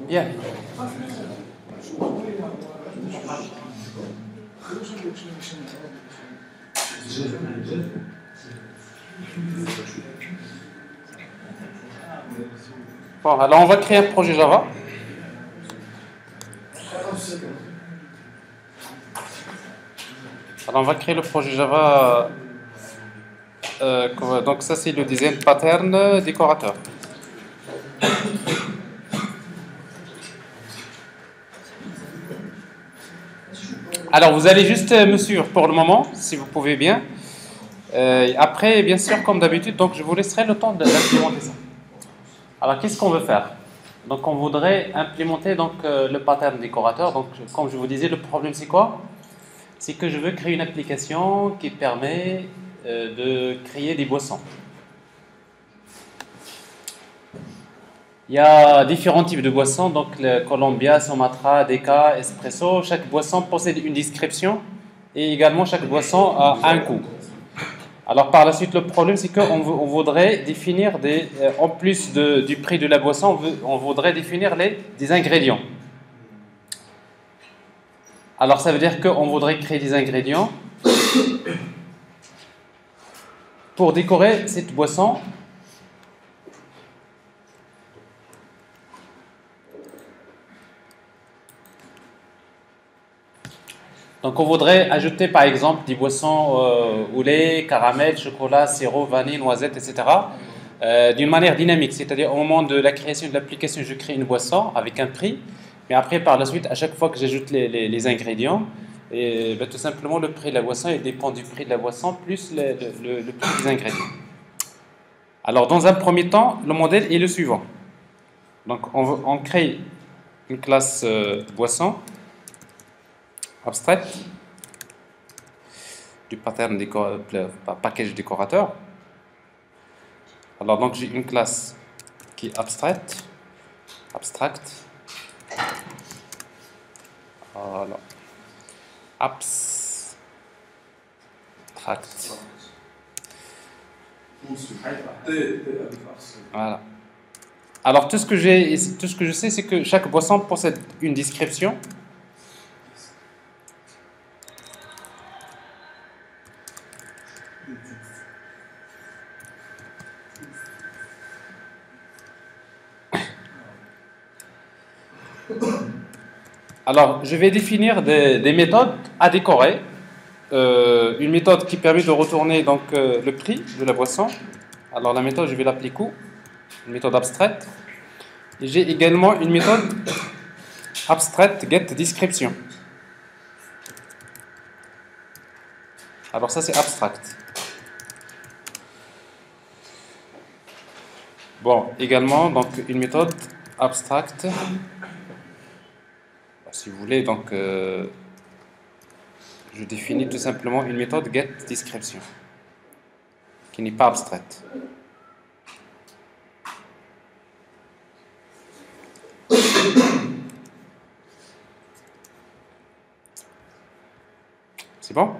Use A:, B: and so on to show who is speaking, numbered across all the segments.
A: Bien. Bon, alors on va créer un projet Java. Alors on va créer le projet Java. Donc ça c'est le design pattern décorateur. Alors vous allez juste me suivre pour le moment, si vous pouvez bien. Après, bien sûr, comme d'habitude, donc je vous laisserai le temps d'implémenter ça. Alors qu'est-ce qu'on veut faire? Donc on voudrait implémenter donc, le pattern décorateur. Donc comme je vous disais, le problème c'est quoi? C'est que je veux créer une application qui permet de créer des boissons. Il y a différents types de boissons, donc le Columbia, Sumatra, Deca, Espresso. Chaque boisson possède une description et également chaque boisson a un coût. Alors par la suite, le problème c'est qu'on voudrait définir en plus du prix de la boisson, on voudrait définir des ingrédients. Alors ça veut dire qu'on voudrait créer des ingrédients pour décorer cette boisson. Donc on voudrait ajouter par exemple des boissons au lait, caramel, chocolat, sirop, vanille, noisette, etc. D'une manière dynamique, c'est-à-dire au moment de la création de l'application, je crée une boisson avec un prix, mais après par la suite, à chaque fois que j'ajoute les ingrédients, et, tout simplement le prix de la boisson il dépend du prix de la boisson plus le prix des ingrédients. Alors dans un premier temps, le modèle est le suivant. Donc on crée une classe boisson abstraite du pattern package décorateur. Alors donc j'ai une classe qui est abstract. Voilà. Abstract. Voilà. Alors tout ce que je sais, c'est que chaque boisson possède une description. Alors, je vais définir des méthodes à décorer. Une méthode qui permet de retourner donc, le prix de la boisson. Alors, la méthode, je vais l'appeler coût, une méthode abstraite. Et j'ai également une méthode abstraite get description. Alors, ça, c'est abstract. Bon, également, donc, une méthode abstract. Si vous voulez, donc, je définis tout simplement une méthode get description qui n'est pas abstraite. C'est bon?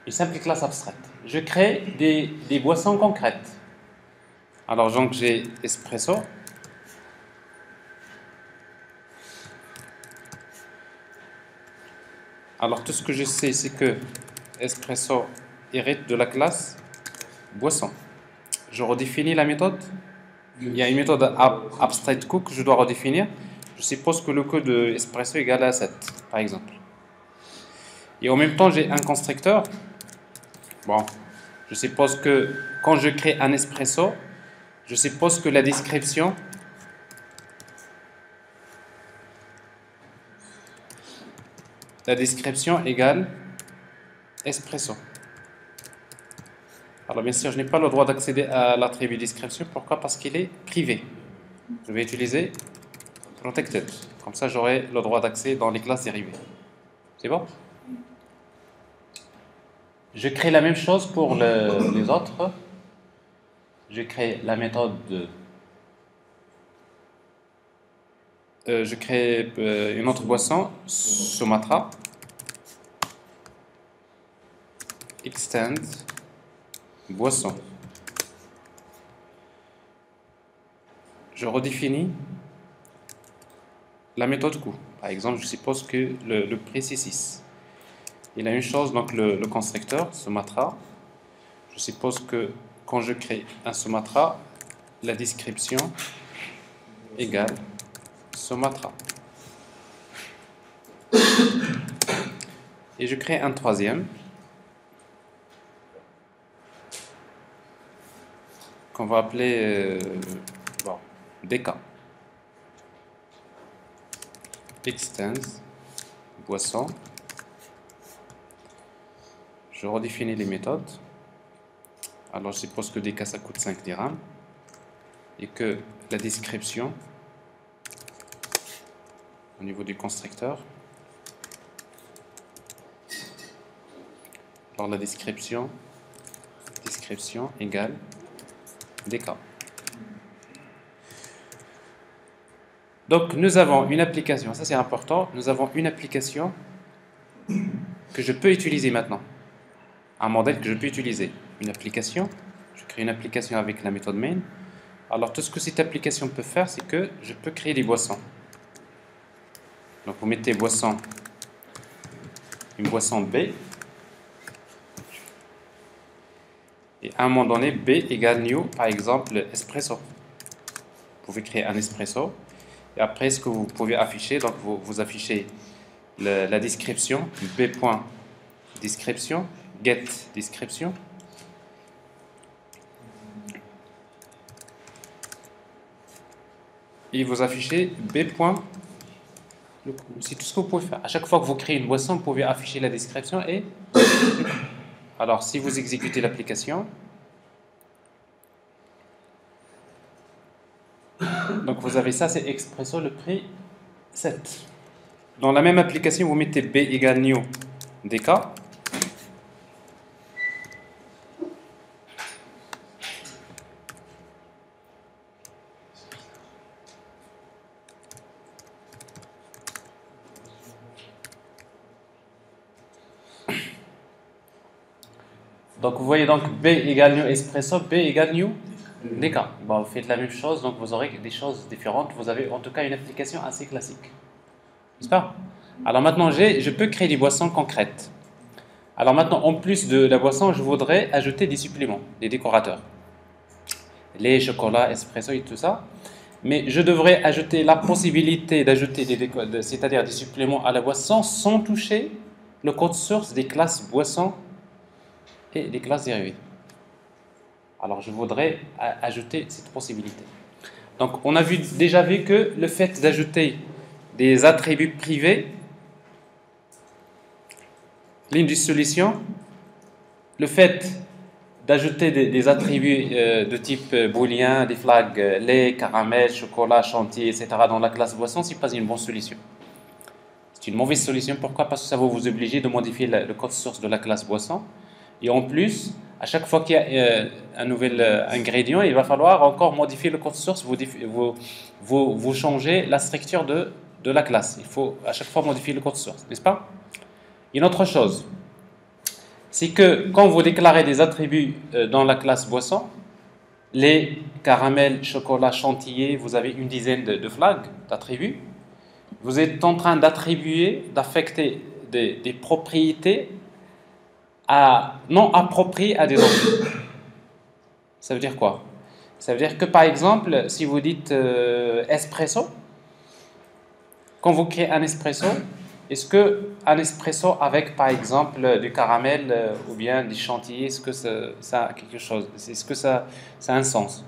A: Une simple classe abstraite. Je crée des boissons concrètes. Alors donc j'ai espresso. Alors tout ce que je sais, c'est que espresso hérite de la classe boisson. Je redéfinis la méthode. Il y a une méthode abstract cook que je dois redéfinir. Je suppose que le code de espresso est égal à 7, par exemple. Et en même temps, j'ai un constructeur. Bon, je suppose que quand je crée un espresso, je suppose que la description égale espresso. Alors bien sûr, je n'ai pas le droit d'accéder à l'attribut description. Pourquoi? Parce qu'il est privé. Je vais utiliser protected. Comme ça, j'aurai le droit d'accès dans les classes dérivées. C'est bon? Je crée la même chose pour les autres. Je crée la méthode je crée une autre boisson, Sumatra. Extend boisson. Je redéfinis la méthode coût. Par exemple, je suppose que le prix c'est 6. Il a une chose, donc le constructeur, Sumatra. Je suppose que quand je crée un Sumatra, la description égale Sumatra. Et je crée un troisième qu'on va appeler DK. Extends boisson. Je redéfinis les méthodes. Alors je suppose que DK ça coûte 5 dirhams et que la description au niveau du constructeur, alors la description égale DK. Donc nous avons une application, ça c'est important, nous avons une application que je peux utiliser maintenant, un modèle que je peux utiliser, une application, je crée une application avec la méthode main. Alors tout ce que cette application peut faire, c'est que je peux créer des boissons. Donc vous mettez boisson, une boisson B, et à un moment donné, B égale new, par exemple, espresso. Vous pouvez créer un espresso, et après ce que vous pouvez afficher, donc vous affichez la description, B.description, get description, et vous affichez B. C'est tout ce que vous pouvez faire. À chaque fois que vous créez une boisson, vous pouvez afficher la description et... Alors, si vous exécutez l'application, donc vous avez ça, c'est Expresso, le prix 7. Dans la même application, vous mettez B égale new DK. Donc vous voyez donc B égale new espresso, B égale new DK. Bon, vous faites la même chose, donc vous aurez des choses différentes. Vous avez en tout cas une application assez classique. N'est-ce pas? Alors maintenant, je peux créer des boissons concrètes. Alors maintenant, en plus de la boisson, je voudrais ajouter des suppléments, des décorateurs. Lait, chocolat, espresso et tout ça. Mais je devrais ajouter la possibilité d'ajouter c'est-à-dire des suppléments à la boisson sans toucher le code source des classes boissons et des classes dérivées. Alors je voudrais ajouter cette possibilité. Donc on a déjà vu que le fait d'ajouter des attributs privés, ligne de solution, le fait d'ajouter des attributs de type booléen, des flags lait, caramel, chocolat, chantilly, etc. dans la classe boisson, c'est pas une bonne solution. C'est une mauvaise solution. Pourquoi? Parce que ça va vous obliger de modifier le code source de la classe boisson. Et en plus, à chaque fois qu'il y a un nouvel ingrédient, il va falloir encore modifier le code source, vous changez la structure de la classe. Il faut à chaque fois modifier le code source, n'est-ce pas? Une autre chose, c'est que quand vous déclarez des attributs dans la classe boisson, lait, caramel, chocolat, chantilly, vous avez une dizaine de flags, d'attributs. Vous êtes en train d'affecter des propriétés non appropriées à des objets. Ça veut dire quoi? Ça veut dire que par exemple, si vous dites espresso, quand vous créez un espresso, est-ce qu'un espresso avec par exemple du caramel ou bien du chantilly, est-ce que ça a quelque chose? Est-ce que ça a un sens?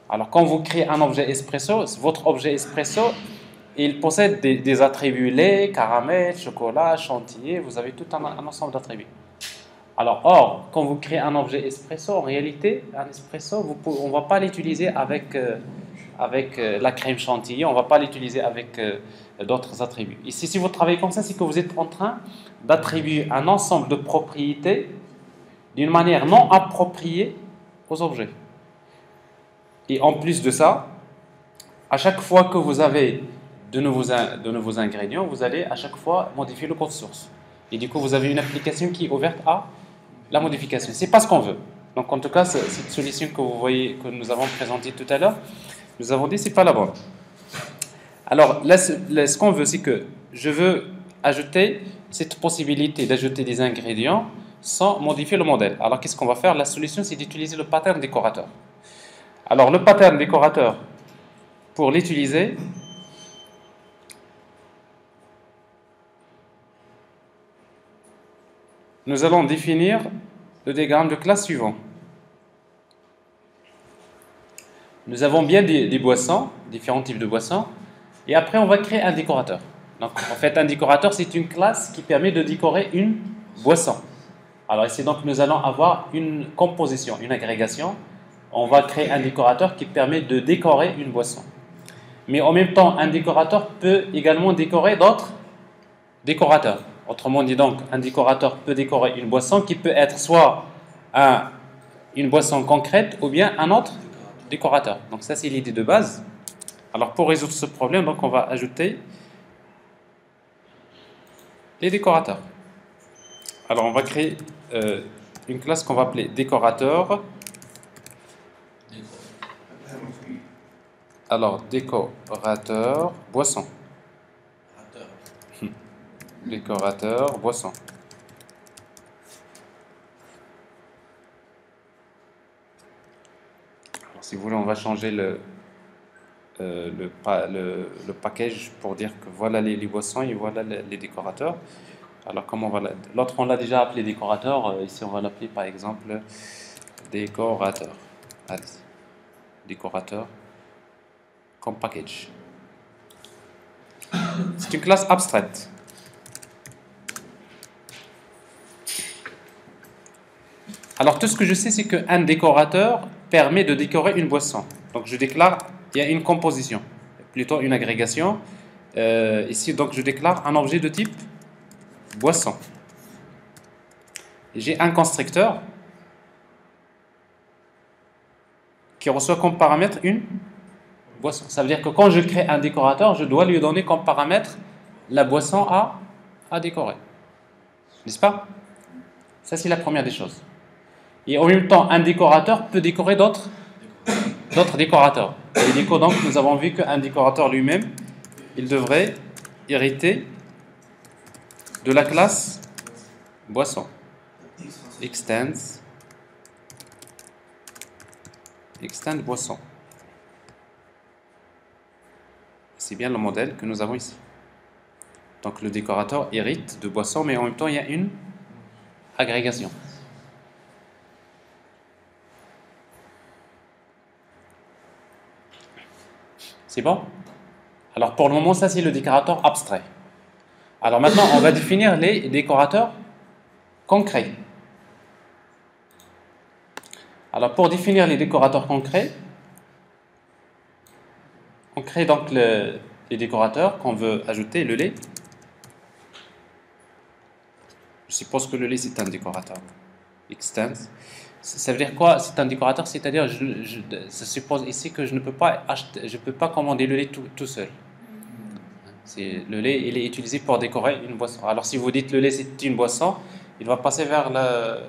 A: Alors quand vous créez un objet espresso, votre objet espresso, il possède des attributs lait, caramel, chocolat, chantilly, vous avez tout un ensemble d'attributs. Alors, or, quand vous créez un objet espresso, en réalité, un espresso, on ne va pas l'utiliser avec la crème chantilly, on ne va pas l'utiliser avec d'autres attributs. Ici, si vous travaillez comme ça, c'est que vous êtes en train d'attribuer un ensemble de propriétés d'une manière non appropriée aux objets. Et en plus de ça, à chaque fois que vous avez de nouveaux ingrédients, vous allez à chaque fois modifier le code source. Et du coup, vous avez une application qui est ouverte à la modification. Ce n'est pas ce qu'on veut. Donc, en tout cas, cette solution que vous voyez, que nous avons présentée tout à l'heure, nous avons dit que ce n'est pas la bonne. Alors, là, ce qu'on veut, c'est que je veux ajouter cette possibilité d'ajouter des ingrédients sans modifier le modèle. Alors, qu'est-ce qu'on va faire? La solution, c'est d'utiliser le pattern décorateur. Alors, le pattern décorateur, pour l'utiliser, nous allons définir le diagramme de classe suivant. Nous avons bien des boissons, différents types de boissons, et après on va créer un décorateur. Donc en fait un décorateur c'est une classe qui permet de décorer une boisson. Alors ici donc nous allons avoir une composition, une agrégation. On va créer un décorateur qui permet de décorer une boisson. Mais en même temps un décorateur peut également décorer d'autres décorateurs. Autrement dit donc un décorateur peut décorer une boisson qui peut être soit une boisson concrète ou bien un autre décorateur. Donc ça c'est l'idée de base. Alors pour résoudre ce problème, donc on va ajouter les décorateurs. Alors on va créer une classe qu'on va appeler décorateur. Alors décorateur boisson. Décorateur boisson. Alors, si vous voulez, on va changer le package pour dire que voilà les boissons et voilà les décorateurs. Alors, comment on va l'autre, on l'a déjà appelé décorateur. Ici, on va l'appeler par exemple décorateur. Allez, décorateur comme package. C'est une classe abstraite. Alors, tout ce que je sais, c'est qu'un décorateur permet de décorer une boisson. Donc, je déclare, il y a une composition, plutôt une agrégation. Ici, donc, je déclare un objet de type boisson. J'ai un constructeur qui reçoit comme paramètre une boisson. Ça veut dire que quand je crée un décorateur, je dois lui donner comme paramètre la boisson à décorer. N'est-ce pas? Ça, c'est la première des choses. Et en même temps, un décorateur peut décorer d'autres décorateurs. Et donc, nous avons vu qu'un décorateur lui-même, il devrait hériter de la classe boisson. Extend boisson. C'est bien le modèle que nous avons ici. Donc le décorateur hérite de boisson, mais en même temps, il y a une agrégation. C'est bon? Alors pour le moment, ça c'est le décorateur abstrait. Alors maintenant, on va définir les décorateurs concrets. Alors pour définir les décorateurs concrets, on crée donc les décorateurs qu'on veut ajouter, le lait. Je suppose que le lait c'est un décorateur. Extend. Ça veut dire quoi? C'est un décorateur, c'est-à-dire ça suppose ici que je ne peux pas acheter, je peux pas commander le lait tout seul. Le lait, il est utilisé pour décorer une boisson. Alors si vous dites le lait c'est une boisson, il va passer vers la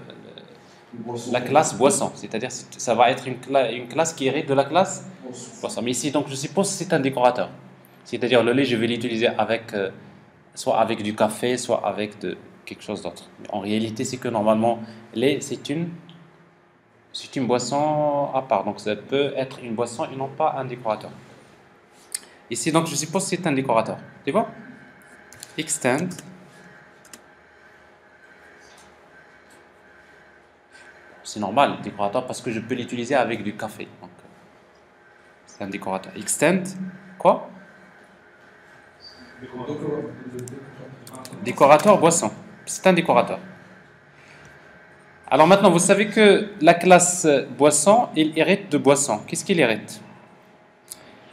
A: classe boisson, c'est-à-dire ça va être une classe qui hérite de la classe boisson. Mais ici donc je suppose que c'est un décorateur. C'est-à-dire le lait je vais l'utiliser avec soit avec du café, soit avec quelque chose d'autre. En réalité c'est que normalement lait c'est une boisson à part, donc ça peut être une boisson et non pas un décorateur. Ici, donc, je suppose que c'est un décorateur. C'est bon? Extend. C'est normal, décorateur, parce que je peux l'utiliser avec du café. Donc, c'est un décorateur. Extend, quoi? Décorateur boisson. C'est un décorateur. Alors maintenant, vous savez que la classe boisson, il hérite de boisson. Qu'est-ce qu'il hérite?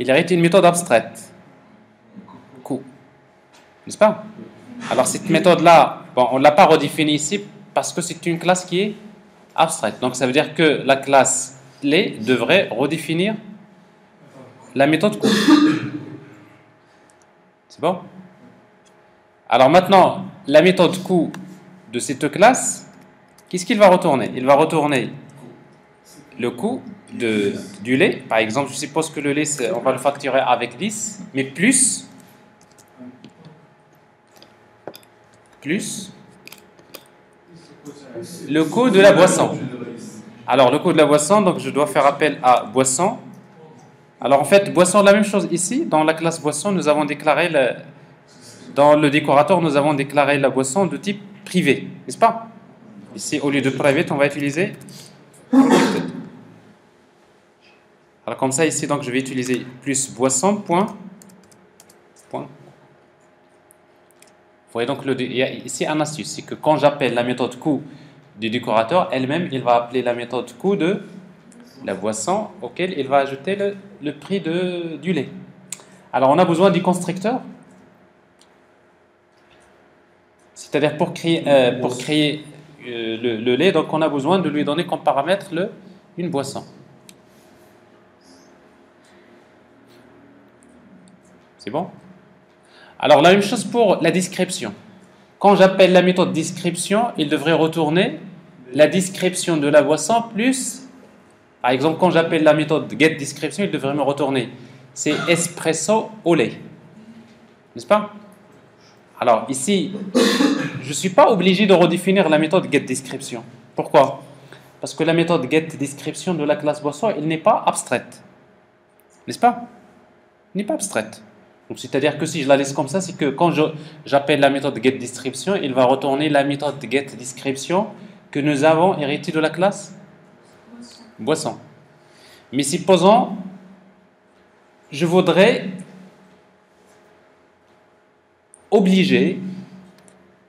A: Il hérite une méthode abstraite. Coup. N'est-ce pas? Alors cette méthode-là, bon, on ne l'a pas redéfinie ici parce que c'est une classe qui est abstraite. Donc ça veut dire que la classe lait devrait redéfinir la méthode coup. C'est bon? Alors maintenant, la méthode coup de cette classe, qu'est-ce qu'il va retourner? Il va retourner le coût du lait. Par exemple, je suppose que le lait, on va le facturer avec 10, mais plus le coût de la boisson. Alors, le coût de la boisson, donc je dois faire appel à boisson. Alors, en fait, boisson, la même chose ici. Dans la classe boisson, nous avons déclaré, dans le décorateur, nous avons déclaré la boisson de type privé, n'est-ce pas? Ici, au lieu de private, on va utiliser protected. Alors, comme ça, ici, donc, je vais utiliser plus boisson, point. Vous voyez donc, il y a ici un astuce, c'est que quand j'appelle la méthode coût du décorateur, elle-même, il va appeler la méthode coût de la boisson, auquel il va ajouter le prix du lait. Alors, on a besoin du constructeur. C'est-à-dire, pour créer le lait, donc on a besoin de lui donner comme paramètre une boisson. C'est bon? Alors, la même chose pour la description. Quand j'appelle la méthode description, il devrait retourner la description de la boisson plus... Par exemple, quand j'appelle la méthode getDescription, il devrait me retourner c'est espresso au lait. N'est-ce pas? Alors, ici, je ne suis pas obligé de redéfinir la méthode getDescription. Pourquoi? Parce que la méthode getDescription de la classe boisson, elle n'est pas abstraite. N'est-ce pas? Elle n'est pas abstraite. Donc, c'est-à-dire que si je la laisse comme ça, c'est que quand j'appelle la méthode getDescription, il va retourner la méthode getDescription que nous avons héritée de la classe boisson. Mais supposons, je voudrais obliger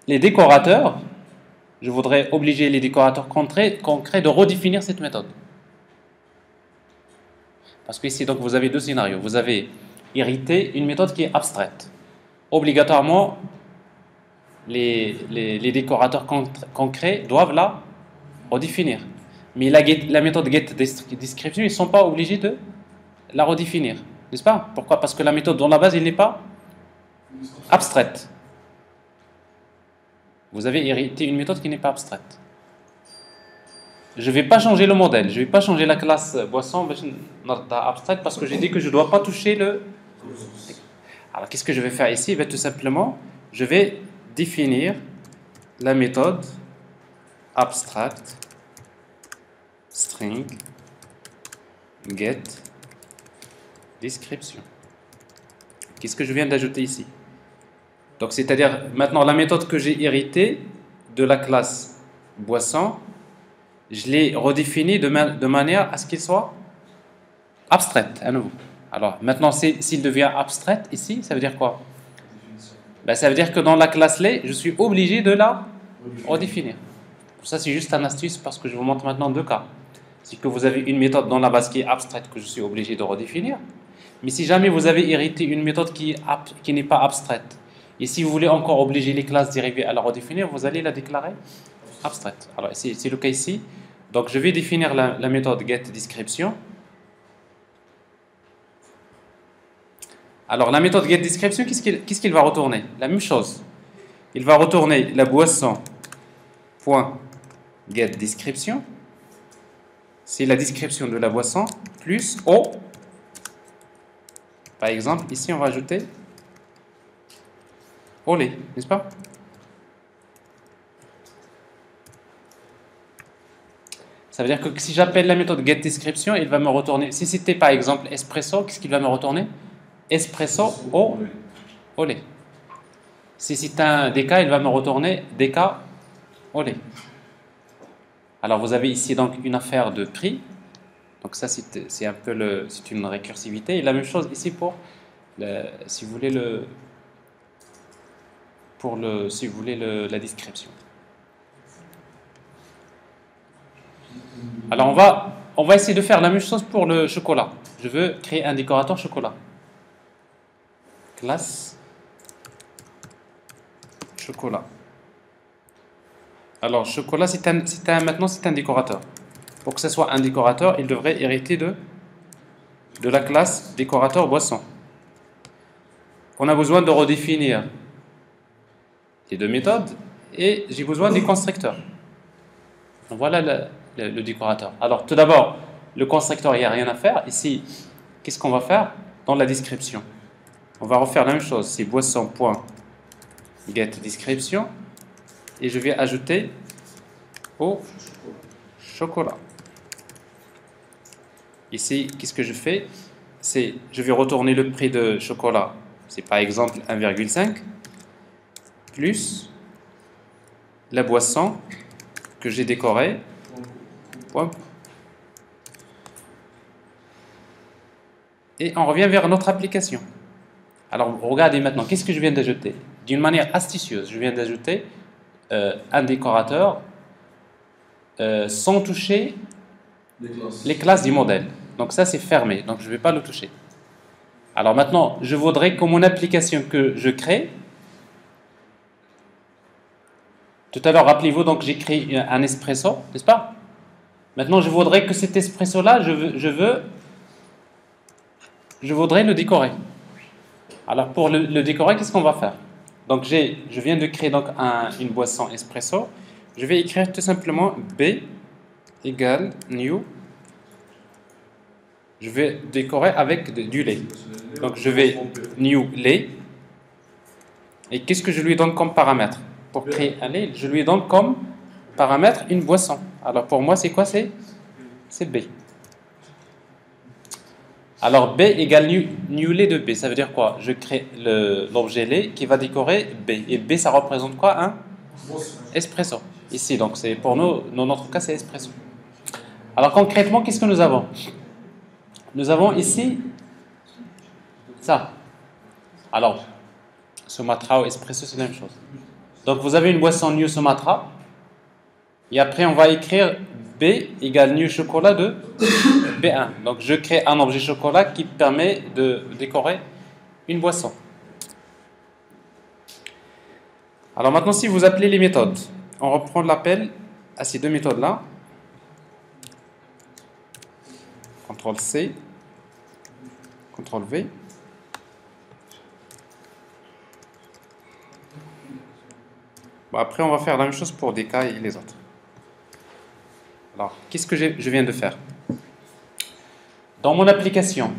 A: les décorateurs concrets de redéfinir cette méthode. Parce que ici, donc, vous avez deux scénarios. Vous avez hérité une méthode qui est abstraite. Obligatoirement, les décorateurs concrets doivent la redéfinir. Mais la méthode getDescription, ils ne sont pas obligés de la redéfinir. N'est-ce pas? Pourquoi? Parce que la méthode, dans la base, elle n'est pas abstraite. Vous avez hérité une méthode qui n'est pas abstraite. Je ne vais pas changer le modèle. Je ne vais pas changer la classe boisson abstraite parce que j'ai dit que je ne dois pas toucher le... Alors, qu'est-ce que je vais faire ici? Tout simplement, je vais définir la méthode abstract string get description. Qu'est-ce que je viens d'ajouter ici? Donc, c'est-à-dire, maintenant, la méthode que j'ai héritée de la classe boisson, je l'ai redéfinie de manière à ce qu'il soit abstraite, à nouveau. Alors, maintenant, s'il devient abstraite ici, ça veut dire quoi? Ça veut dire que dans la classe lait, je suis obligé de la redéfinir. Pour ça, c'est juste un astuce parce que je vous montre maintenant deux cas. C'est que vous avez une méthode dans la base qui est abstraite que je suis obligé de redéfinir. Mais si jamais vous avez hérité une méthode qui n'est pas abstraite, et si vous voulez encore obliger les classes dérivées à la redéfinir, vous allez la déclarer abstraite. Alors, c'est le cas ici. Donc, je vais définir la méthode getDescription. Alors, la méthode getDescription, qu'est-ce qu'il va retourner? La même chose. Il va retourner la boisson.getDescription. C'est la description de la boisson plus eau. Par exemple, ici, on va ajouter au lait, n'est-ce pas? Ça veut dire que si j'appelle la méthode getDescription, il va me retourner. Si c'était par exemple espresso, qu'est-ce qu'il va me retourner? Espresso au lait. Si c'est un DK, il va me retourner DK au lait. Alors vous avez ici donc une affaire de prix. Donc ça c'est un peu c'est une récursivité. Et la même chose ici pour si vous voulez la description. Alors on va essayer de faire la même chose pour le chocolat. Je veux créer un décorateur chocolat. Classe chocolat. Alors chocolat maintenant c'est un décorateur. Pour que ce soit un décorateur, il devrait hériter de la classe décorateur boisson. On a besoin de redéfinir les deux méthodes et j'ai besoin des constructeurs. Donc voilà le décorateur. Alors tout d'abord, le constructeur, il n'y a rien à faire. Ici, qu'est-ce qu'on va faire? Dans la description, on va refaire la même chose. C'est boisson.getDescription et je vais ajouter au chocolat. Ici, qu'est-ce que je fais? C'est, je vais retourner le prix de chocolat. C'est par exemple 1,5 plus la boisson que j'ai décorée. Et on revient vers notre application. Alors, regardez maintenant, qu'est-ce que je viens d'ajouter? D'une manière astucieuse, je viens d'ajouter un décorateur sans toucher les classes du modèle. Donc ça, c'est fermé, donc je ne vais pas le toucher. Alors maintenant, je voudrais que mon application que je crée, tout à l'heure, rappelez-vous, donc j'ai créé un espresso, n'est-ce pas? Maintenant, je voudrais que cet espresso-là, je voudrais le décorer. Alors pour le décorer, qu'est-ce qu'on va faire? Donc je viens de créer donc une boisson espresso. Je vais écrire tout simplement B égale new. Je vais décorer avec du lait. Donc je vais new lait. Et qu'est-ce que je lui donne comme paramètre? Pour créer un lait, je lui donne comme paramètre une boisson. Alors pour moi, c'est quoi? C'est B. Alors B égale new lait de B. Ça veut dire quoi? Je crée l'objet lait qui va décorer B. Et B, ça représente quoi? Un espresso. Ici, donc c'est pour nous, dans notre cas, c'est espresso. Alors concrètement, qu'est-ce que nous avons? Nous avons ici ça. Alors, Sumatra ou espresso, c'est la même chose. Donc vous avez une boisson new Sumatra. Et après, on va écrire B égale new chocolat de B1. Donc je crée un objet chocolat qui permet de décorer une boisson. Alors maintenant, si vous appelez les méthodes, on reprend l'appel à ces deux méthodes-là. CTRL-C, CTRL-V. Bon, après, on va faire la même chose pour DK et les autres. Alors, qu'est-ce que je viens de faire? Dans mon application,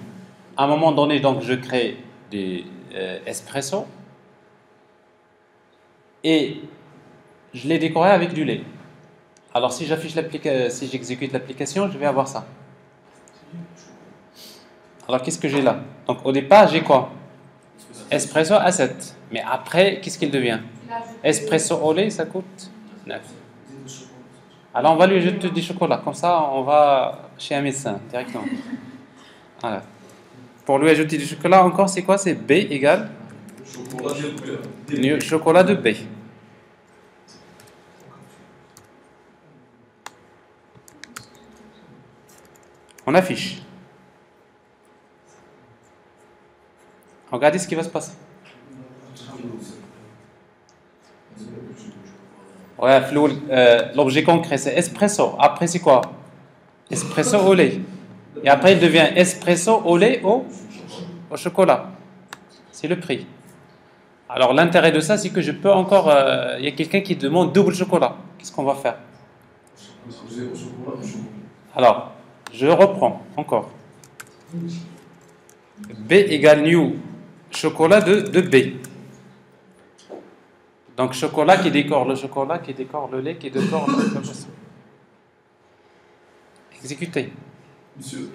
A: à un moment donné, donc, je crée des espresso et je l'ai décoré avec du lait. Alors, si j'exécute l'application, je vais avoir ça. Alors, qu'est-ce que j'ai là? Donc, au départ, j'ai quoi? Espresso à 7. Mais après, qu'est-ce qu'il devient? Espresso au lait, ça coûte 9. Alors, on va lui jeter du chocolat. Comme ça, on va chez un médecin directement. Voilà. Pour lui ajouter du chocolat, encore, c'est quoi? C'est B égale chocolat de B. On affiche. Regardez ce qui va se passer. Ouais, l'objet concret, c'est espresso. Après, c'est quoi? Espresso au lait. Et après, il devient espresso au lait au chocolat. C'est le prix. Alors, l'intérêt de ça, c'est que je peux encore... Il y a quelqu'un qui demande double chocolat. Qu'est-ce qu'on va faire? Alors, je reprends encore. B égale new chocolat de B. Donc, chocolat qui décore le chocolat, qui décore le lait, qui décore le boisson. Exécuter.
B: Monsieur,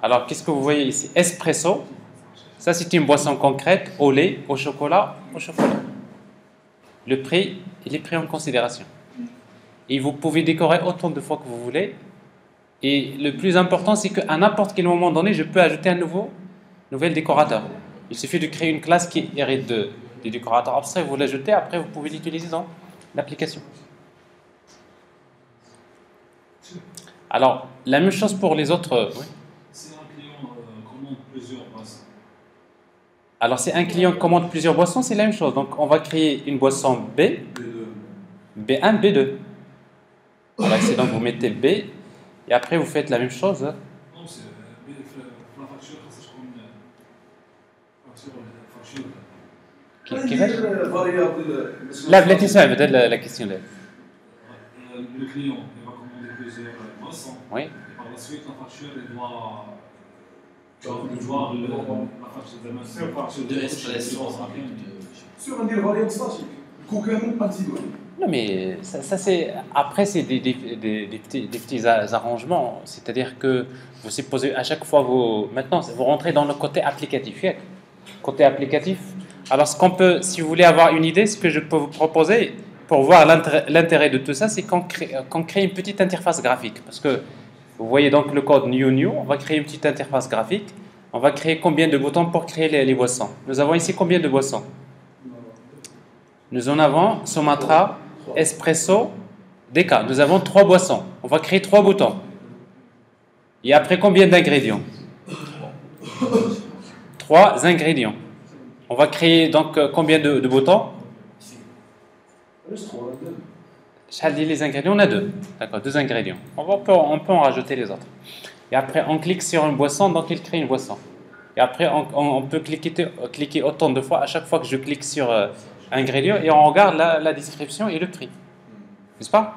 A: alors, qu'est-ce que vous voyez ici? Espresso. Ça, c'est une boisson concrète au lait, au chocolat, au chocolat. Le prix, il est pris en considération. Et vous pouvez décorer autant de fois que vous voulez. Et le plus important, c'est qu'à n'importe quel moment donné, je peux ajouter un nouvel décorateur. Il suffit de créer une classe qui hérite des décorateurs abstraits, vous l'ajoutez, après vous pouvez l'utiliser dans l'application. Alors, la même chose pour les autres. Oui.
C: Si un client commande plusieurs boissons.
A: Alors, si un client commande plusieurs boissons, c'est la même chose. Donc, on va créer une boisson B, B1, B2. Voilà, c'est donc vous mettez B, et après vous faites la même chose.
C: Non, c'est la facture, c'est comme facture.
A: كيفاش؟ لا بلاتي سمع بدل la question là.
C: Le client, il va commander plusieurs boissons.
A: Oui.
C: Et par la suite, la facture, elle doit voir la facture
B: de espresso.
C: Sur une variante statique. Coca anti-douane.
A: Non, mais ça c'est après c'est des petits arrangements. C'est-à-dire que vous supposez à chaque fois maintenant vous rentrez dans le côté applicatif. Côté applicatif. Alors ce qu'on peut, si vous voulez avoir une idée, ce que je peux vous proposer pour voir l'intérêt de tout ça, c'est qu'on crée une petite interface graphique. Parce que vous voyez donc le code new, on va créer une petite interface graphique. On va créer combien de boutons pour créer les boissons. Nous avons ici combien de boissons? Nous en avons Sumatra, Espresso, Deca. Nous avons 3 boissons. On va créer 3 boutons. Et après combien d'ingrédients? 3 ingrédients. On va créer donc combien de boutons? Les ingrédients, on a 2. D'accord, 2 ingrédients. On peut en rajouter les autres. Et après, on clique sur une boisson, donc il crée une boisson. Et après, on peut cliquer autant de fois, à chaque fois que je clique sur ingrédient, et on regarde la description et le prix. N'est-ce pas?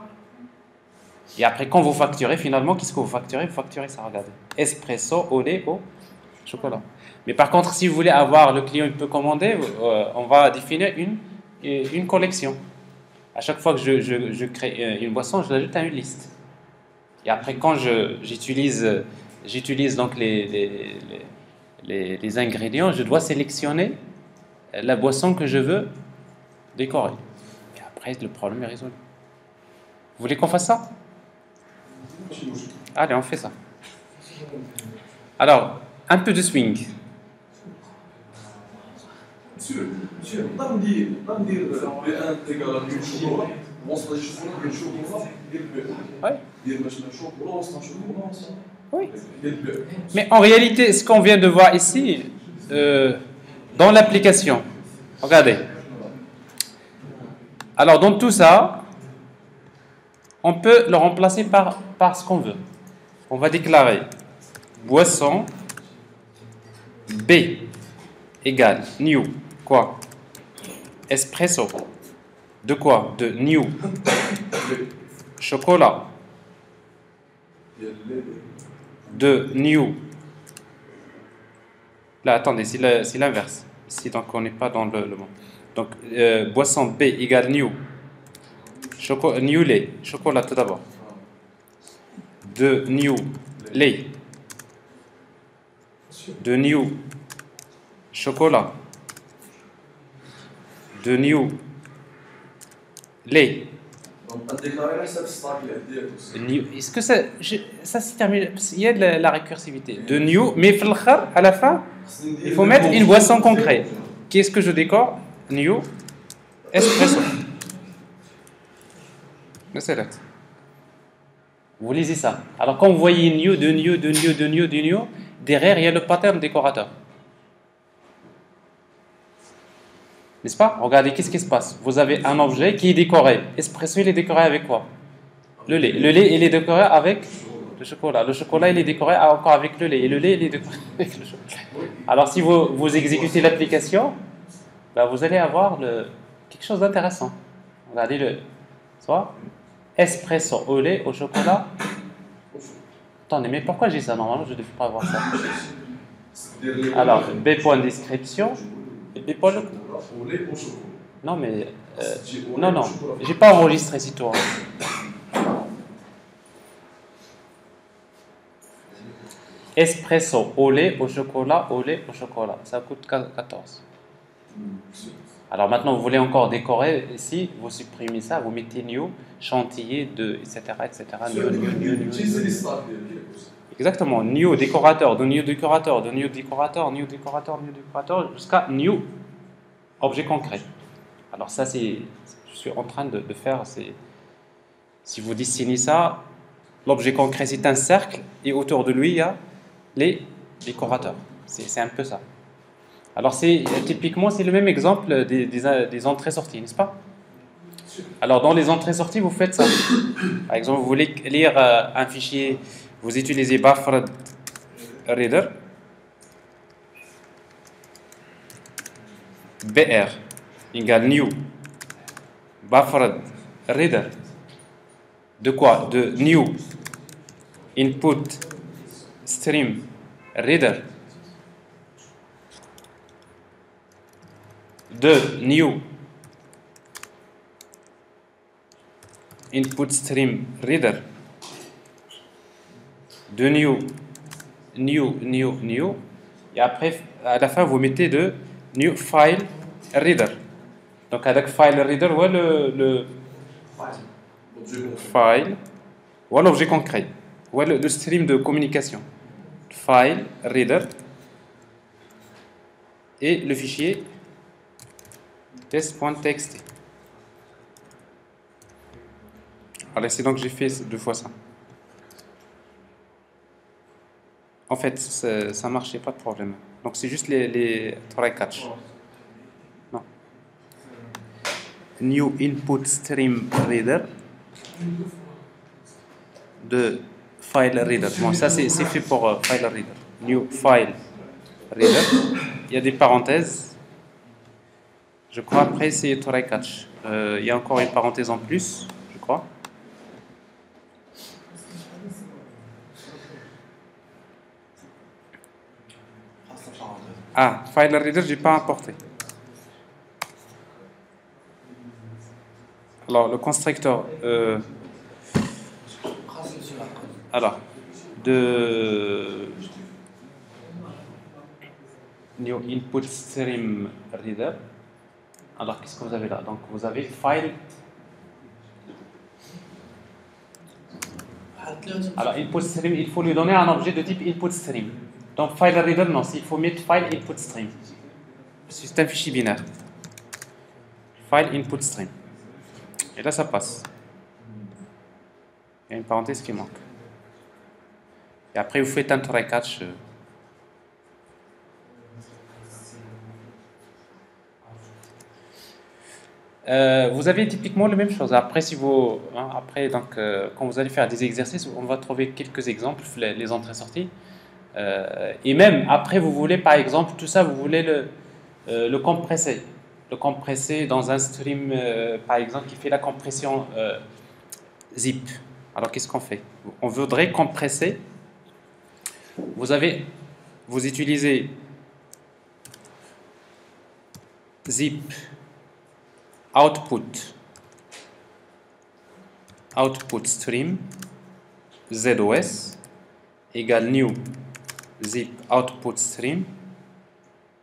A: Et après, quand vous facturez, finalement, qu'est-ce que vous facturez? Vous facturez ça, regardez. Espresso, au lait, au chocolat. Mais par contre, si vous voulez avoir, le client il peut commander, on va définir une collection. À chaque fois que je crée une boisson, je l'ajoute à une liste. Et après, quand j'utilise donc les ingrédients, je dois sélectionner la boisson que je veux décorer. Et après, le problème est résolu. Vous voulez qu'on fasse ça? Allez, on fait ça. Alors, un peu de swing.
C: Monsieur, ندير بان تيكال الشوكولا وسط الشوكولا بالشوكولا ديال البيع ديال باش الشوكولا وسط الشوكولا
A: Oui. Mais en réalité, ce qu'on vient de voir ici, dans l'application, regardez. Alors, dans tout ça, on peut le remplacer par ce qu'on veut. On va déclarer boisson B égale new, quoi? Espresso. De quoi? De new. Chocolat. De new. Là, attendez, c'est l'inverse. Ici, donc, on n'est pas dans le mot. Donc, boisson B égale new. New lait. Chocolat tout d'abord. De new lait. De new chocolat. De new lait. Est-ce que ça c'est terminé? Il y a de la récursivité. De new, mais à la fin, il faut mettre une boisson concrète. Qu'est-ce que je décore? New espresso. Vous lisez ça. Alors quand vous voyez new, de new, de new, de new, de new, derrière il y a le pattern décorateur. N'est-ce pas? Regardez, qu'est-ce qui se passe? Vous avez un objet qui est décoré. Espresso, il est décoré avec quoi? Le lait. Le lait, il est décoré avec le chocolat. Le chocolat, il est décoré encore avec le lait. Et le lait, il est décoré avec le chocolat. Alors, si vous exécutez l'application, ben, vous allez avoir quelque chose d'intéressant. Regardez soit espresso au lait, au chocolat. Attendez, mais pourquoi j'ai ça? Normalement, je ne devrais pas avoir ça. Alors, B point description. Et B point le... Non, mais... non, j'ai pas enregistré c'est tout. Espresso au lait, au chocolat, au lait, au chocolat. Ça coûte 14. Alors maintenant, vous voulez encore décorer. Ici, vous supprimez ça, vous mettez new, chantilly, etc. New. Exactement, new décorateur, de new décorateur, de new décorateur, new décorateur, new décorateur, jusqu'à new objet concret. Alors ça, je suis en train de faire, si vous dessinez ça, l'objet concret c'est un cercle et autour de lui il y a les décorateurs. C'est un peu ça. Alors typiquement c'est le même exemple des entrées-sorties, n'est-ce pas? Alors dans les entrées-sorties vous faites ça. Par exemple vous voulez lire un fichier, vous utilisez Buffered Reader, BR égale new Buffered Reader de quoi? De new input stream reader, de new input stream reader, de new, et après, à la fin, vous mettez de new file reader. Donc, avec file reader, ouais, le file, ou l'objet concret, ou le stream de communication. File reader et le fichier test.txt. Alors, c'est donc j'ai fait 2 fois ça. En fait, ça marchait, pas de problème. Donc, c'est juste les try catch. Non. New input stream reader de file reader. Bon, ça, c'est fait pour file reader. New file reader. Il y a des parenthèses. Je crois après, c'est try catch. Il y a encore une parenthèse en plus, je crois. Ah, file reader, j'ai pas importé. Alors, le constructeur, alors, de new input stream reader. Alors, qu'est-ce que vous avez là? Donc, vous avez file. Alors, input stream, il faut lui donner un objet de type input stream. Donc, file reader, non, il faut mettre file input stream. C'est un fichier binaire. File input stream. Et là, ça passe. Il y a une parenthèse qui manque. Et après, vous faites un try catch. Vous avez typiquement la même chose. Après, si vous, après, donc, quand vous allez faire des exercices, on va trouver quelques exemples, les entrées-sorties. Et même après, vous voulez, par exemple, tout ça, vous voulez le compresser. Le compresser dans un stream, par exemple, qui fait la compression zip. Alors, qu'est-ce qu'on fait? On voudrait compresser. Vous utilisez zip output stream ZOS égale new zip output stream.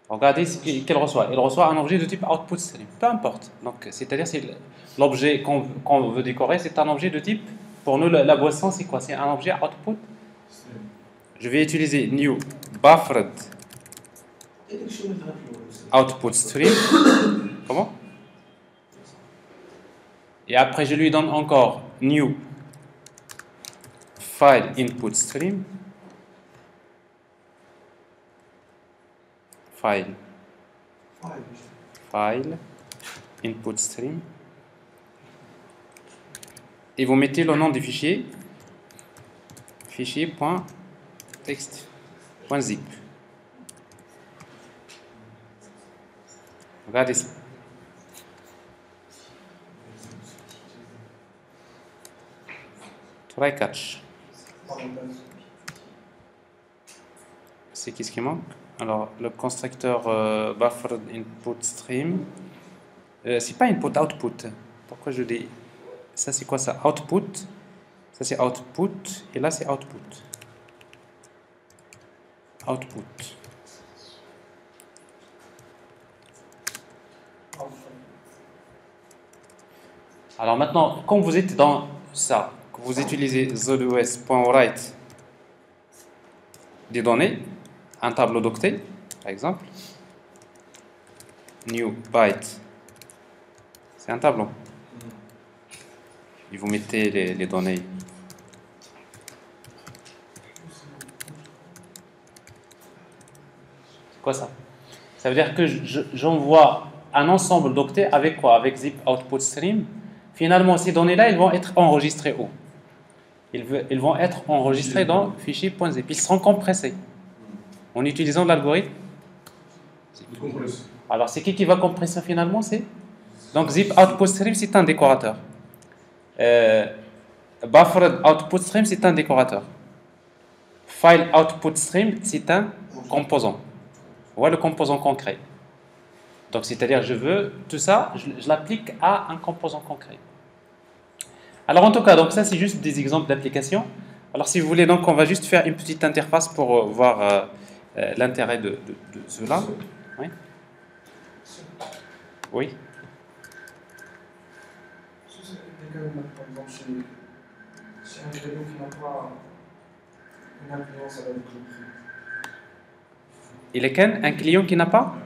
A: Regardez ce qu'il reçoit. Il reçoit un objet de type output stream. Peu importe. Donc, c'est-à-dire c'est l'objet qu'on veut décorer, c'est un objet de type. Pour nous, la boisson, c'est quoi? C'est un objet output. Je vais utiliser new buffered output stream. Comment? Et après, je lui donne encore new file input stream. File input stream. Et vous mettez le nom du fichier. Fichier.txt.zip. Regardez ça. Try catch. C'est qu'est-ce qui manque? Alors, le constructeur buffered input stream. C'est pas input output. Pourquoi je dis ça? C'est quoi ça? Output. Ça c'est output. Et là c'est output. Output. Alors maintenant, quand vous êtes dans ça, que vous utilisez ZOS.write des données, un tableau d'octet, par exemple, new byte, c'est un tableau. Et vous mettez les données. C'est quoi ça? Ça veut dire que j'envoie un ensemble d'octets avec quoi? Avec zip output stream. Finalement, ces données-là, ils vont être enregistrées où? Ils vont être enregistrés dans fichier.zip. Ils seront compressés en utilisant l'algorithme. Alors, c'est qui va compresser finalement? Donc, zip output stream, c'est un décorateur. Buffer output stream, c'est un décorateur. File output stream, c'est un composant. Voilà le composant concret. Donc, c'est-à-dire, je veux tout ça, je l'applique à un composant concret. Alors, en tout cas, donc ça, c'est juste des exemples d'application. Alors, si vous voulez, donc, on va juste faire une petite interface pour voir l'intérêt de cela. Oui. Oui.
B: C'est un ingrédient qui n'a pas une influence avec le prix.
A: Il est un client qui n'a pas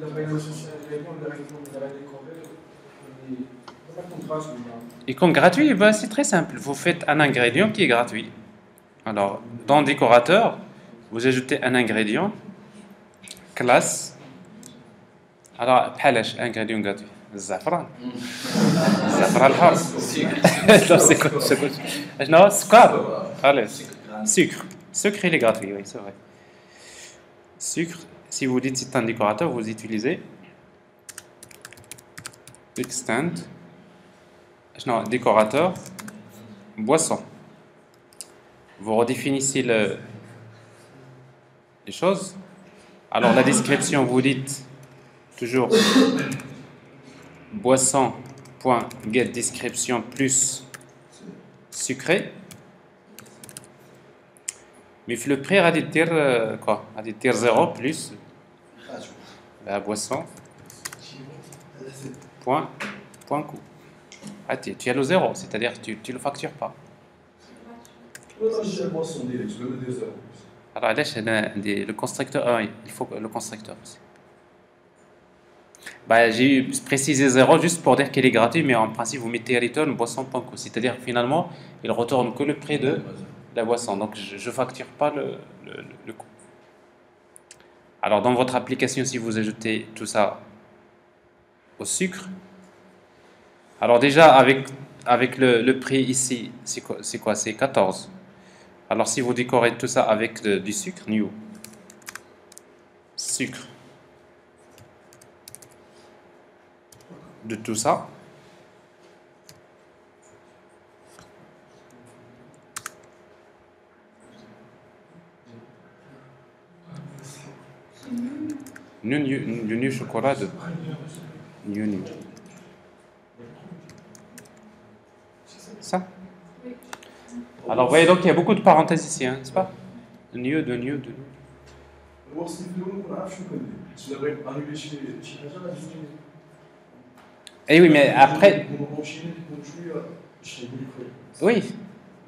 B: La réalisation de l'ingrédient, le règlement de la décorer, il n'est pas contraste.
A: Et comme gratuit, ben, c'est très simple. Vous faites un ingrédient qui est gratuit. Alors, dans décorateur, vous ajoutez un ingrédient, classe. Alors, bhalash, ingrédient gratuit. Zafran. Zafran الحار. Non, c'est quoi? Non, sucre. Allez, sucre. Sucre, il est gratuit, oui, c'est vrai. Sucre, si vous dites c'est un décorateur, vous utilisez extend. Non, décorateur, boisson. Vous redéfinissez les choses. Alors la description, vous dites toujours boisson.getDescription plus sucré. Mais le prix a dit dire quoi? A dit dire 0 plus la boisson point coût. Ah, tu as le 0, c'est-à-dire tu ne le factures pas. Alors, le constructeur, il faut le constructeur aussi. Bah, j'ai précisé 0 juste pour dire qu'il est gratuit, mais en principe, vous mettez return boisson.co. C'est-à-dire finalement, il retourne que le prix de la boisson. Donc, je ne facture pas le coût. Alors, dans votre application, si vous ajoutez tout ça au sucre, alors déjà, avec le prix ici, c'est quoi? C'est 14. Alors, si vous décorez tout ça avec du sucre, new, sucre, de tout ça, new chocolat de new. Ça. Alors, vous voyez, donc il y a beaucoup de parenthèses ici, hein, n'est-ce pas? New. Eh oui, mais après. Oui.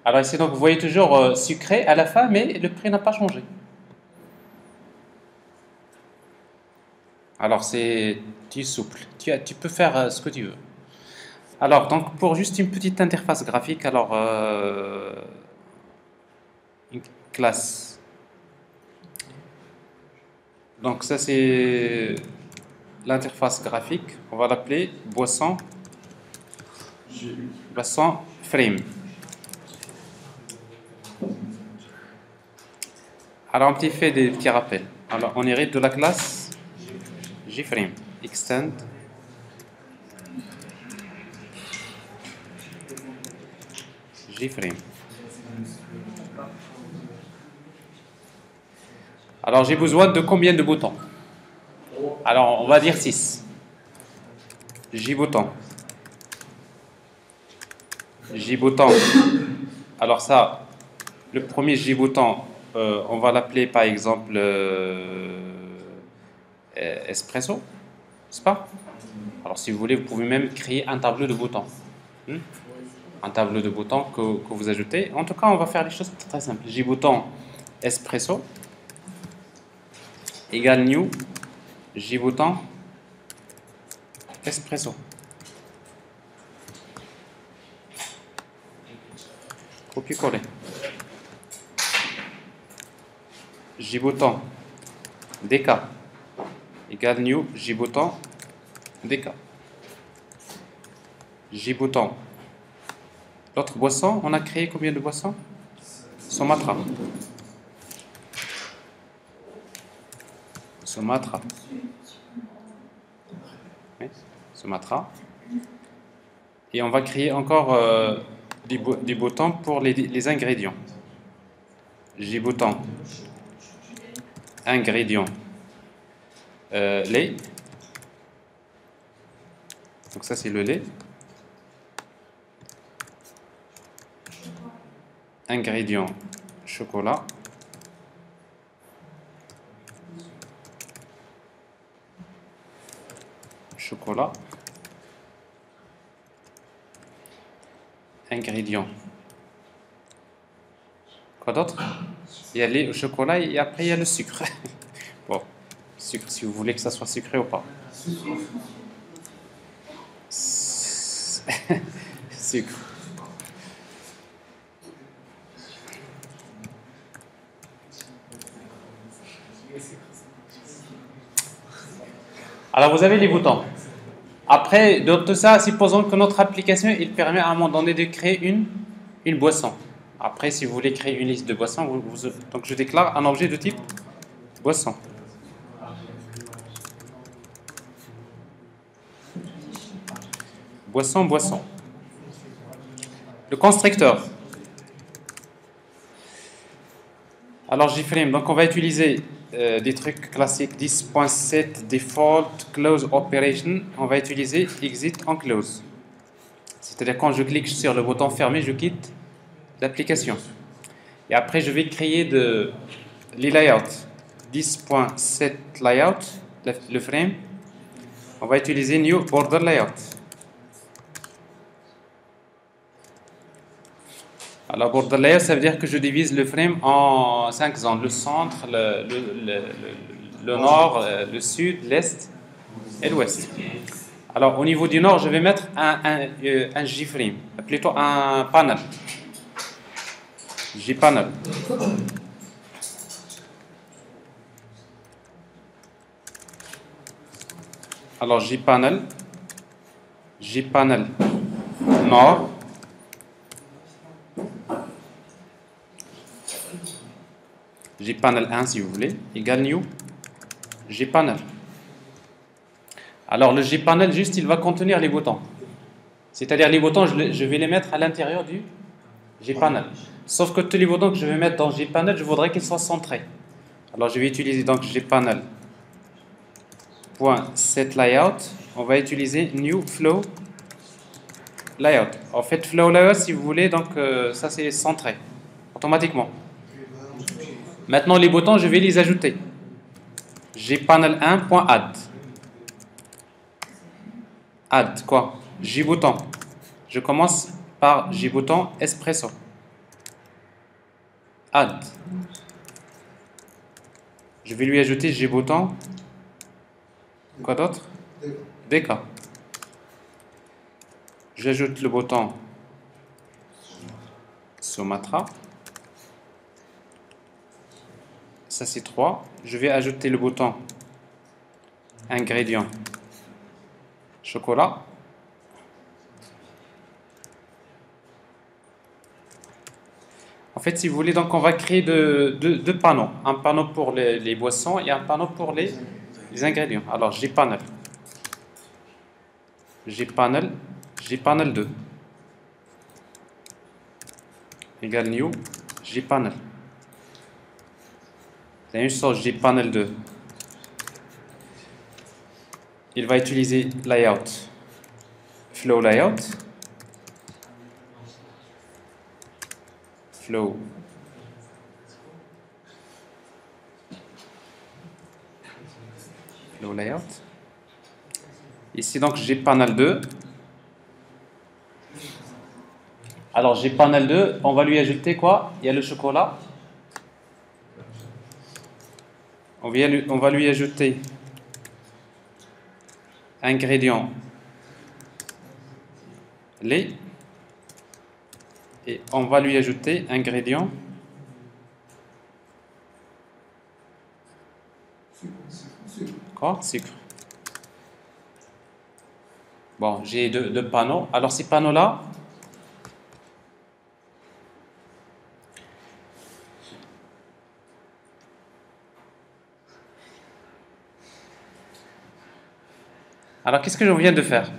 A: Alors ici, donc, vous voyez toujours sucré à la fin, mais le prix n'a pas changé. Alors, tu es souple. Tu peux faire ce que tu veux. Alors, donc, pour juste une petite interface graphique, alors, une classe. Donc, ça, c'est l'interface graphique. On va l'appeler boisson frame. Alors, on fait des petits rappels. Alors, on hérite de la classe JFrame. Extend. JFrame. Alors, j'ai besoin de combien de boutons? Alors, on va dire 6. J-bouton. J-bouton. Alors ça, le premier J-bouton, on va l'appeler par exemple espresso, n'est-ce pas? Alors si vous voulez, vous pouvez même créer un tableau de boutons. Un tableau de boutons que vous ajoutez. En tout cas, on va faire les choses très simples. J-bouton espresso égale new J-bouton espresso. Copier-coller. J-bouton DK égale new J-bouton DK. J-bouton. L'autre boisson, on a créé combien de boissons? Sumatra. Sumatra. Oui, Sumatra. Et on va créer encore du bouton pour les ingrédients. J bouton ingrédients lait. Donc ça c'est le lait. Ingrédients chocolat. Chocolat. Ingrédients. Quoi d'autre? Il y a lait au chocolat et après il y a le sucre. Bon, sucre si vous voulez que ça soit sucré ou pas. Sucre. Alors vous avez les boutons. Après, de tout ça, supposons que notre application, il permet à un moment donné de créer une boisson. Après, si vous voulez créer une liste de boissons, donc je déclare un objet de type boisson. Boisson, boisson. Le constructeur. Alors, JFrame, donc on va utiliser des trucs classiques 10.7 default close operation. On va utiliser exit en close. C'est-à-dire quand je clique sur le bouton fermé, je quitte l'application. Et après, je vais créer les layouts. 10.7 layout, le frame. On va utiliser new border layout. Alors, border layout, ça veut dire que je divise le frame en 5 zones. Le centre, le nord, le sud, l'est et l'ouest. Alors, au niveau du nord, je vais mettre un J-frame, plutôt un panel. J-panel. Alors, J-panel nord. Jpanel 1 si vous voulez, égale new Jpanel. Alors le Jpanel juste il va contenir les boutons. C'est-à-dire les boutons je vais les mettre à l'intérieur du Jpanel. Sauf que tous les boutons que je vais mettre dans Jpanel, je voudrais qu'ils soient centrés. Alors je vais utiliser donc Jpanel.setLayout. On va utiliser new flow layout. En fait flow layout si vous voulez, donc ça c'est centré automatiquement. Maintenant, les boutons, je vais les ajouter. Jpanel1.add. Add quoi? Jbouton. Je commence par Jbouton espresso. Add. Je vais lui ajouter Jbouton. Quoi d'autre? DK. J'ajoute le bouton Sumatra. Ça c'est 3. Je vais ajouter le bouton ingrédients chocolat. En fait, si vous voulez, donc on va créer deux panneaux. Un panneau pour les boissons et un panneau pour les ingrédients. Alors, Jpanel 2 égale new Jpanel. La même chose, Jpanel 2. Il va utiliser layout, flow layout, flow layout. Ici donc Jpanel 2. Alors Jpanel 2, on va lui ajouter quoi? Il y a le chocolat. On va lui ajouter ingrédients lait et on va lui ajouter ingrédients quoi? Sucre. Bon, j'ai deux panneaux. Alors ces panneaux-là, alors qu'est-ce que je viens de faire?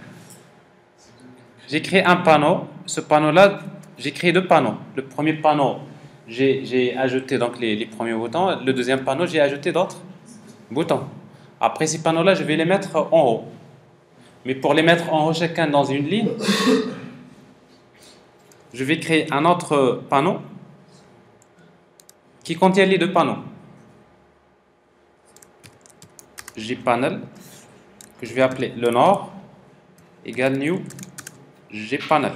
A: J'ai créé un panneau. Ce panneau-là, j'ai créé deux panneaux. Le premier panneau, j'ai ajouté donc les premiers boutons. Le deuxième panneau, j'ai ajouté d'autres boutons. Après ces panneaux-là, je vais les mettre en haut. Mais pour les mettre en haut chacun dans une ligne, je vais créer un autre panneau qui contient les deux panneaux. JPanel, que je vais appeler le nord, égale new JPanel.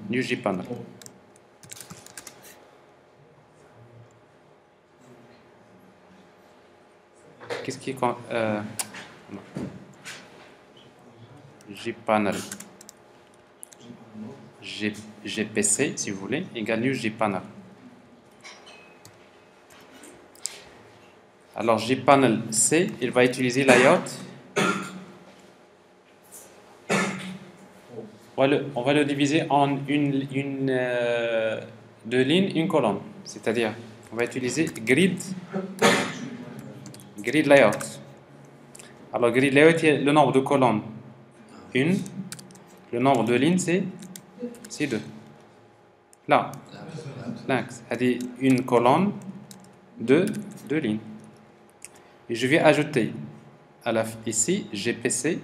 A: New JPanel. Qu'est-ce qui est JPanel GPC, si vous voulez, égale new JPanel. Alors JPanel C, il va utiliser layout. On va le diviser en deux lignes, une colonne. C'est-à-dire, on va utiliser grid layout. Alors grid layout, le nombre de colonnes, 1. Le nombre de lignes, c'est 2. Là, l'axe, c'est une colonne, deux lignes. Et je vais ajouter ici GPC.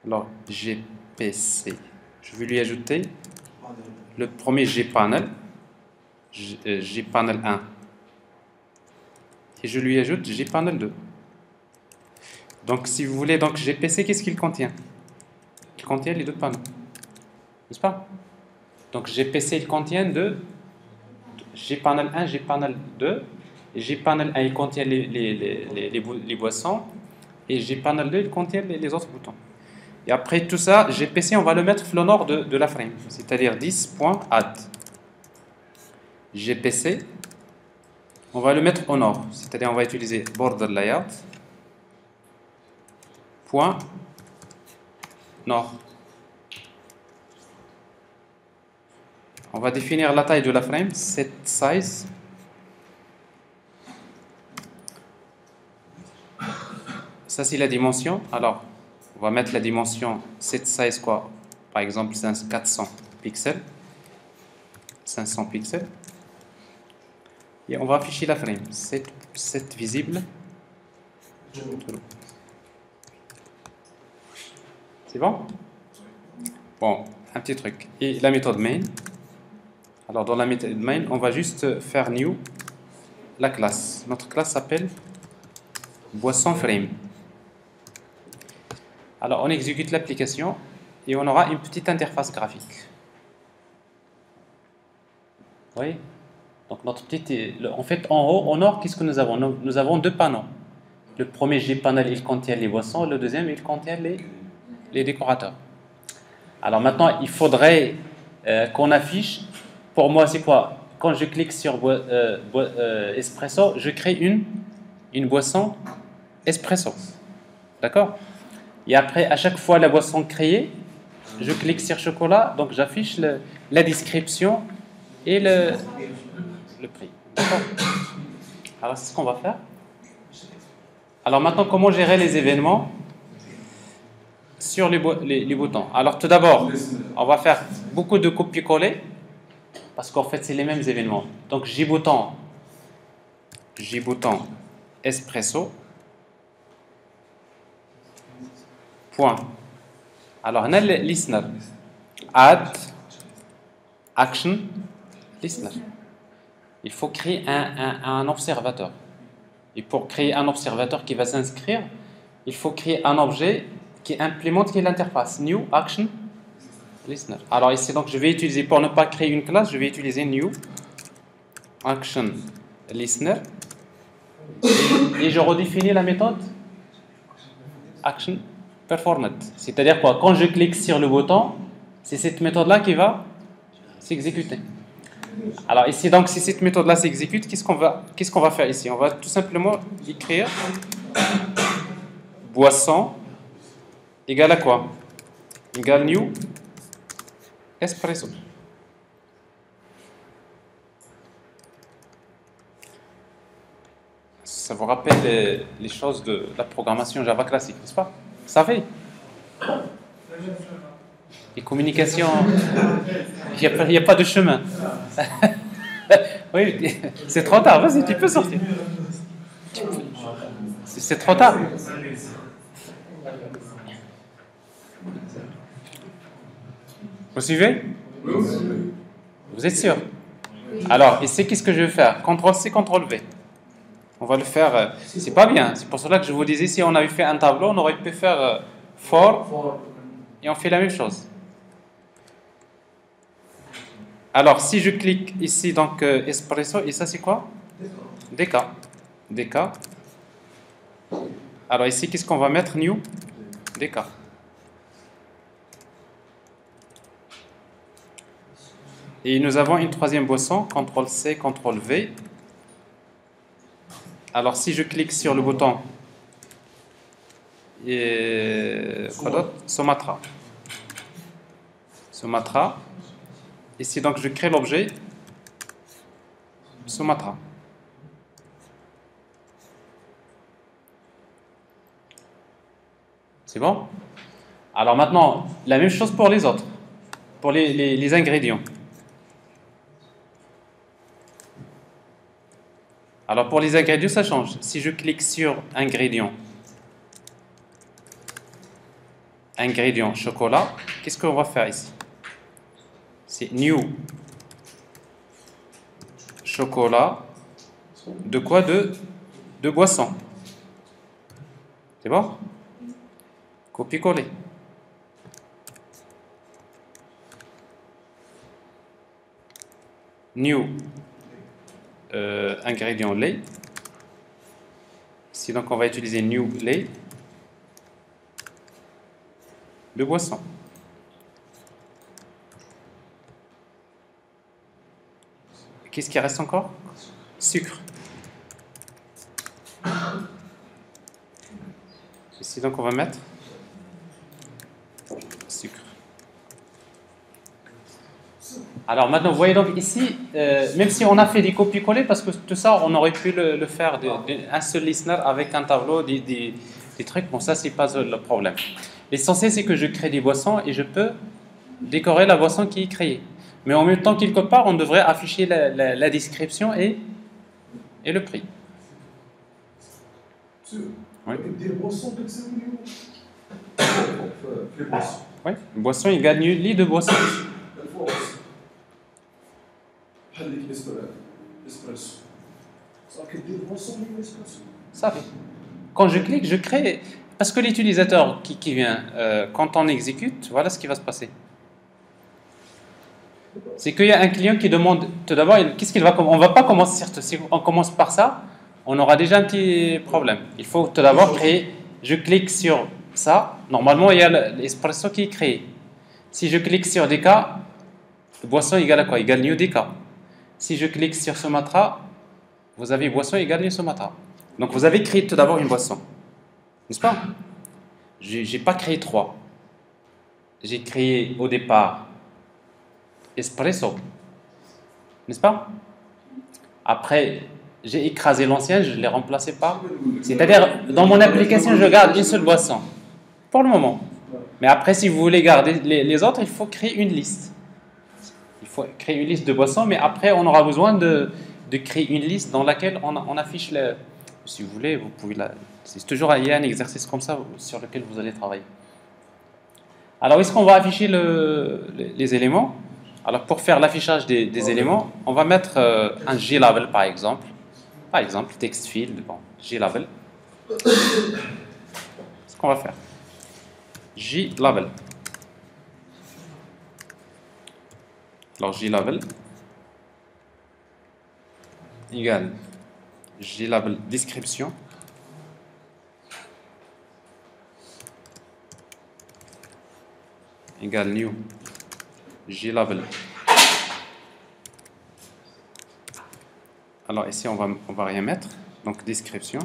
A: Alors GPC, je vais lui ajouter le premier JPanel, JPanel 1. Et je lui ajoute JPanel 2. Donc si vous voulez, donc GPC, qu'est-ce qu'il contient? Il contient les deux panneaux, n'est-ce pas? Donc GPC, il contient JPanel 1, JPanel 2. JPanel 1, il contient les boissons. Et JPanel 2, il contient les autres boutons. Et après tout ça, GPC, on va le mettre au nord de la frame. C'est-à-dire 10.add. GPC, on va le mettre au nord. C'est-à-dire on va utiliser border layout. Point nord. On va définir la taille de la frame, set size. Ça, c'est la dimension. Alors, on va mettre la dimension set size quoi? Par exemple, 400 pixels. 500 pixels. Et on va afficher la frame. Set visible. C'est bon? Bon, un petit truc. Et la méthode main. Alors, dans la méthode main, on va juste faire new la classe. Notre classe s'appelle boisson frame. Alors, on exécute l'application et on aura une petite interface graphique. Vous voyez? Donc, en fait, en haut, au nord, qu'est-ce que nous avons? Nous avons deux panneaux. Le premier JPanel, il contient les boissons. Le deuxième, il contient les décorateurs. Alors maintenant, il faudrait qu'on affiche. Pour moi, c'est quoi? Quand je clique sur espresso, je crée une boisson espresso. D'accord? Et après, à chaque fois la boisson créée, je clique sur chocolat, donc j'affiche la description et le prix. D'accord? Alors, c'est ce qu'on va faire. Alors maintenant, comment gérer les événements sur les boutons? Alors tout d'abord, on va faire beaucoup de copier-coller, parce qu'en fait, c'est les mêmes événements. Donc J-bouton espresso. Point. Alors, on a le listener. Add action listener. Il faut créer un observateur. Et pour créer un observateur qui va s'inscrire, il faut créer un objet qui implémente l'interface new action listener. Alors ici, donc, je vais utiliser, pour ne pas créer une classe, je vais utiliser new action listener. Et je redéfinis la méthode action performed. C'est-à-dire quoi? Quand je clique sur le bouton, c'est cette méthode-là qui va s'exécuter. Alors ici, donc, si cette méthode-là s'exécute, qu'est-ce qu'on va faire ici? On va tout simplement écrire boisson égale à quoi? Égale new espresso. Ça vous rappelle les choses de la programmation Java classique, n'est-ce pas? Vous savez? Les communications, il n'y a pas de chemin. Oui, c'est trop tard, vas-y, tu peux sortir. C'est trop tard. Vous suivez? Vous êtes sûr? Alors, ici, qu'est-ce que je vais faire? CTRL-C, CTRL-V. On va le faire. C'est pas bien. C'est pour cela que je vous disais, si on avait fait un tableau, on aurait pu faire for et on fait la même chose. Alors, si je clique ici, donc Espresso, et ça c'est quoi? DK. DK. Alors ici, qu'est-ce qu'on va mettre? New DK. Et nous avons une troisième boisson, CTRL-C, CTRL-V. Alors si je clique sur le bouton quoi d'autre? Sumatra. Sumatra. Ici donc je crée l'objet Sumatra. C'est bon? Alors maintenant, la même chose pour les autres, pour les ingrédients. Alors pour les ingrédients, ça change. Si je clique sur ingrédients, chocolat, qu'est-ce qu'on va faire ici? C'est new chocolat. De quoi? De boisson. C'est bon? Copier-coller. New ingrédient lait. Ici donc on va utiliser new lait de boisson. Qu'est-ce qui reste encore? Sucre. Ici donc on va mettre sucre. Alors maintenant vous voyez donc ici, même si on a fait des copier-coller, parce que tout ça on aurait pu le faire d'un seul listener avec un tableau, des trucs, bon ça c'est pas le problème. L'essentiel c'est que je crée des boissons et je peux décorer la boisson qui est créée. Mais en même temps, quelque part, on devrait afficher la description et le prix. Oui. Oui, une boisson égale lit de boisson. Ça fait. Quand je clique, je crée. Parce que l'utilisateur qui vient, quand on exécute, voilà ce qui va se passer. C'est qu'il y a un client qui demande tout d'abord, qu'est-ce qu'il va. On ne va pas commencer, si on commence par ça, on aura déjà un petit problème. Il faut tout d'abord créer. Je clique sur ça. Normalement, il y a l'espresso qui est créé. Si je clique sur DK, boisson égale à quoi? Égale new DK. Si je clique sur Sumatra, vous avez boisson égale new Sumatra. Donc vous avez créé tout d'abord une boisson. N'est-ce pas? Je n'ai pas créé 3. J'ai créé au départ espresso. N'est-ce pas? Après, j'ai écrasé l'ancien, je l'ai remplacé par. C'est-à-dire, dans mon application, je garde une seule boisson. Pour le moment. Mais après, si vous voulez garder les autres, il faut créer une liste. Il faut créer une liste de boissons, mais après, on aura besoin de créer une liste dans laquelle on affiche le. Si vous voulez, vous pouvez c'est toujours il y a un exercice comme ça sur lequel vous allez travailler. Alors, est-ce qu'on va afficher les éléments? Alors, pour faire l'affichage des éléments, on va mettre un G-label par exemple. Par exemple, text field, bon, G-label. Ce qu'on va faire. G-label. Alors, G-label égale G-label description. Égale new G-label. Alors ici on va rien mettre, donc description.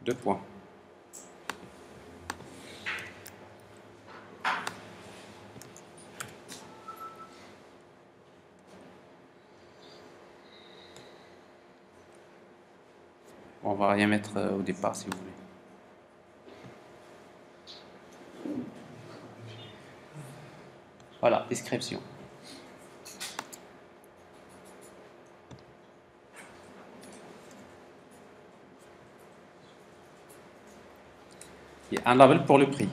A: 2 points. On va rien mettre au départ si vous voulez. Voilà, description. Et un label pour le prix.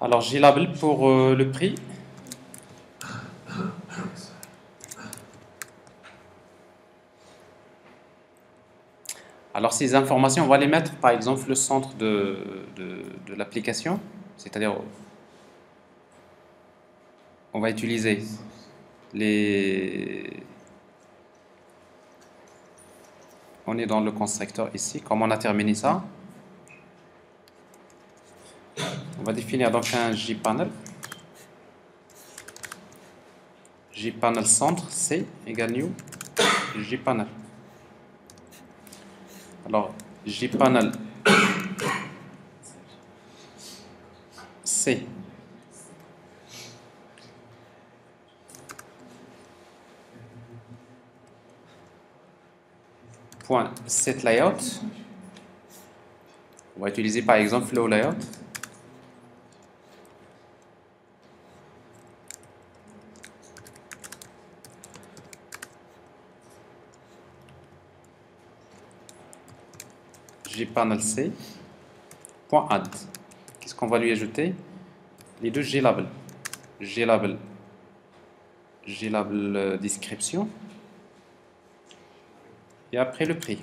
A: Alors j'ai label pour le prix. Alors ces informations, on va les mettre par exemple le centre de l'application, c'est-à-dire on va utiliser on est dans le constructeur ici, comme on a terminé ça. On va définir donc un JPanel. JPanel centre, C égale new JPanel. Alors, JPanel C point set layout. On va utiliser par exemple flow layout. JPanel C point add. Qu'est-ce qu'on va lui ajouter? Les deux glabel. Glabel description. Et après le prix.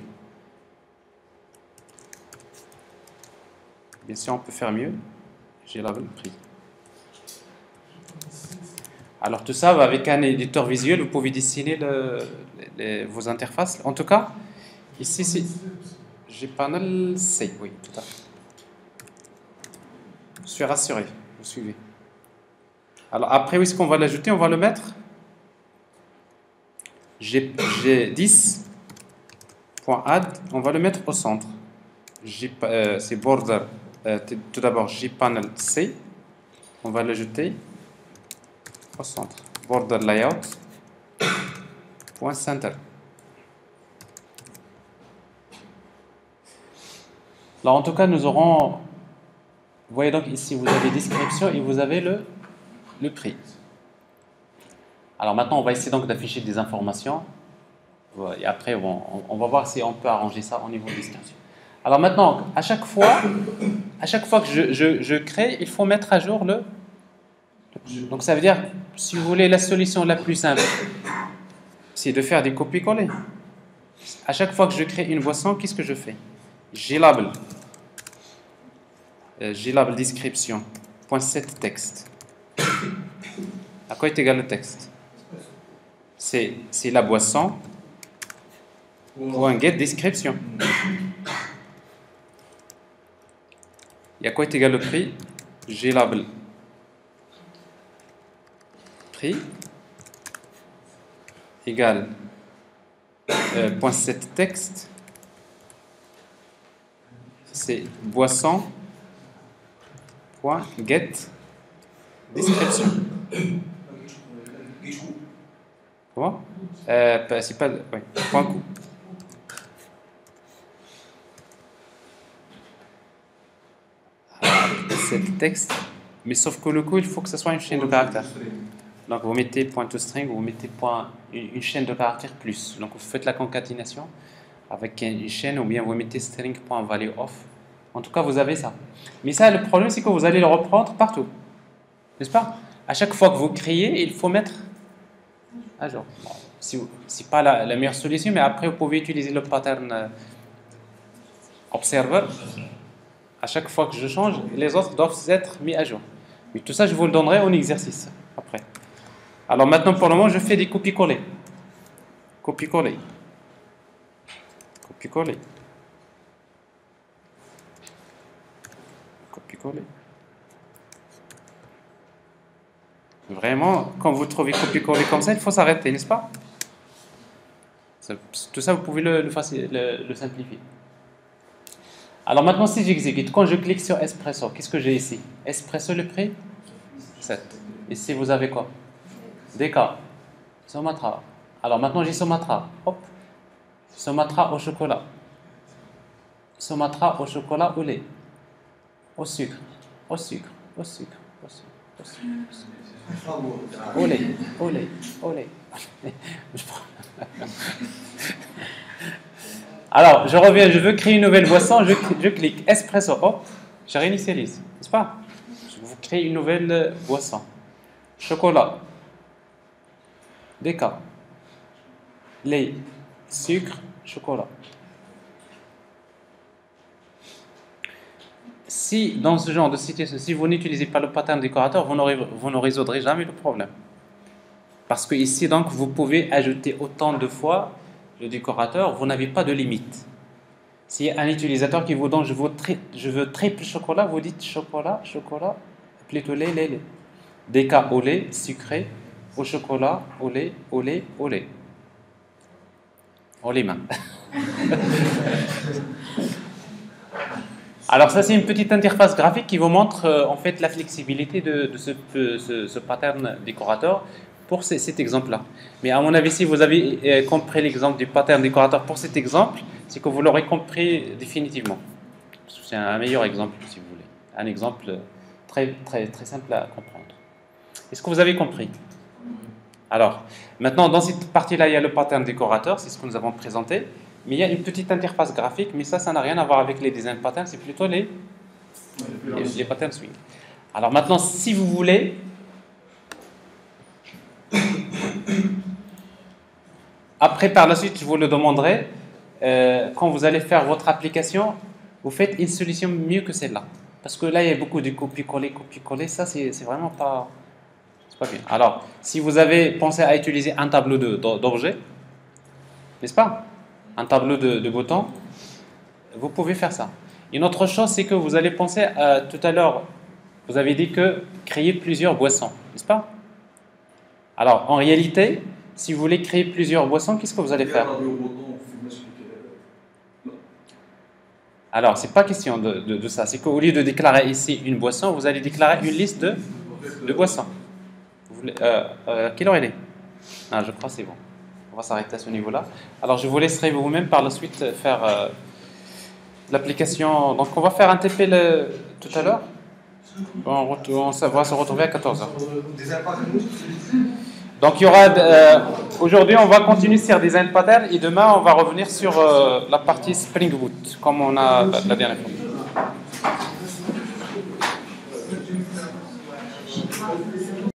A: Bien sûr, on peut faire mieux. Glabel prix. Alors tout ça, avec un éditeur visuel, vous pouvez dessiner vos interfaces. En tout cas, ici, c'est JPanel C. Oui, tout à fait. Je suis rassuré. Vous suivez. Alors après, où est-ce qu'on va l'ajouter? On va le mettre G10. .add, on va le mettre au centre. C'est border. Tout d'abord, JPanel C. On va le jeter au centre. Border layout. .center. Alors en tout cas, nous aurons. Vous voyez donc ici, vous avez description et vous avez le prix. Alors maintenant, on va essayer donc d'afficher des informations. Et après, on va voir si on peut arranger ça au niveau de description. Alors maintenant, à chaque fois que je crée, il faut mettre à jour le prix. Donc ça veut dire, si vous voulez, la solution la plus simple, c'est de faire des copier-coller. À chaque fois que je crée une boisson, qu'est-ce que je fais? Glabel description .set texte. À quoi est égal le texte? C'est la boisson. .get description. Et à quoi est égal le prix? Glabel prix égale .set texte. C'est boisson .get description. Comment? C'est pas. Oui, point coup. C'est texte, mais sauf que le coup, il faut que ce soit une chaîne de caractères. Donc vous mettez .toString, vous mettez une chaîne de caractères plus. Donc vous faites la concaténation avec une chaîne, ou bien vous mettez string.valueOf. En tout cas, vous avez ça. Mais ça, le problème, c'est que vous allez le reprendre partout. N'est-ce pas? À chaque fois que vous créez, il faut mettre à jour. Bon, c'est pas la meilleure solution, mais après, vous pouvez utiliser le pattern observer. À chaque fois que je change, les autres doivent être mis à jour. Mais tout ça, je vous le donnerai en exercice après. Alors maintenant, pour le moment, je fais des copier-coller. Copier-coller. Copier-coller. Copier-coller. Vraiment, quand vous trouvez copier-coller comme ça, il faut s'arrêter, n'est-ce pas? Tout ça, vous pouvez le simplifier. Alors maintenant, si j'exécute, quand je clique sur Espresso, qu'est-ce que j'ai ici? Espresso, le prix 7. Ici, vous avez quoi? DK. Sumatra. Alors maintenant, j'ai Sumatra. Hop. Sumatra au chocolat. Sumatra au chocolat au lait. Au sucre. Au sucre. Au sucre. Olé, olé, olé. Alors, je reviens, je veux créer une nouvelle boisson, je clique espresso, hop, je réinitialise, n'est-ce pas? Je vous crée une nouvelle boisson. Chocolat, déca, lait, sucre, chocolat. Si dans ce genre de situation, si vous n'utilisez pas le pattern décorateur, vous ne résoudrez jamais le problème. Parce que ici, donc, vous pouvez ajouter autant de fois le décorateur, vous n'avez pas de limite. Si un utilisateur qui vous donne je veux triple chocolat, vous dites chocolat, chocolat, plutôt lait, lait, lait. Déca au lait, sucré, au chocolat, au lait, au lait, au lait. Au lait main. Alors ça c'est une petite interface graphique qui vous montre en fait la flexibilité de ce pattern décorateur pour cet exemple-là. Mais à mon avis, si vous avez compris l'exemple du pattern décorateur pour cet exemple, c'est que vous l'aurez compris définitivement. C'est un meilleur exemple si vous voulez. Un exemple très simple à comprendre. Est-ce que vous avez compris? Alors, maintenant dans cette partie-là, il y a le pattern décorateur, c'est ce que nous avons présenté. Mais il y a une petite interface graphique, mais ça n'a rien à voir avec les design patterns, c'est plutôt les patterns swing. Alors maintenant, si vous voulez, après par la suite, je vous le demanderai, quand vous allez faire votre application, vous faites une solution mieux que celle-là. Parce que là, il y a beaucoup de copier-coller, ça c'est vraiment pas bien. Alors, si vous avez pensé à utiliser un tableau d'objets, n'est-ce pas? Un tableau de boutons, vous pouvez faire ça. Une autre chose, c'est que vous allez penser tout à l'heure, vous avez dit que créer plusieurs boissons, n'est-ce pas? Alors, en réalité, si vous voulez créer plusieurs boissons, qu'est-ce que vous allez faire? Alors, c'est pas question de ça. C'est qu'au lieu de déclarer ici une boisson, vous allez déclarer une liste de boissons. Quelle heure il est? Ah, je crois que c'est bon. On va s'arrêter à ce niveau-là. Alors, je vous laisserai vous-même par la suite faire l'application. Donc, on va faire un TP tout à l'heure. On va se retrouver à 14h. Donc, il y aura... aujourd'hui, on va continuer sur Design Pattern et demain, on va revenir sur la partie Spring Boot, comme on a la dernière fois.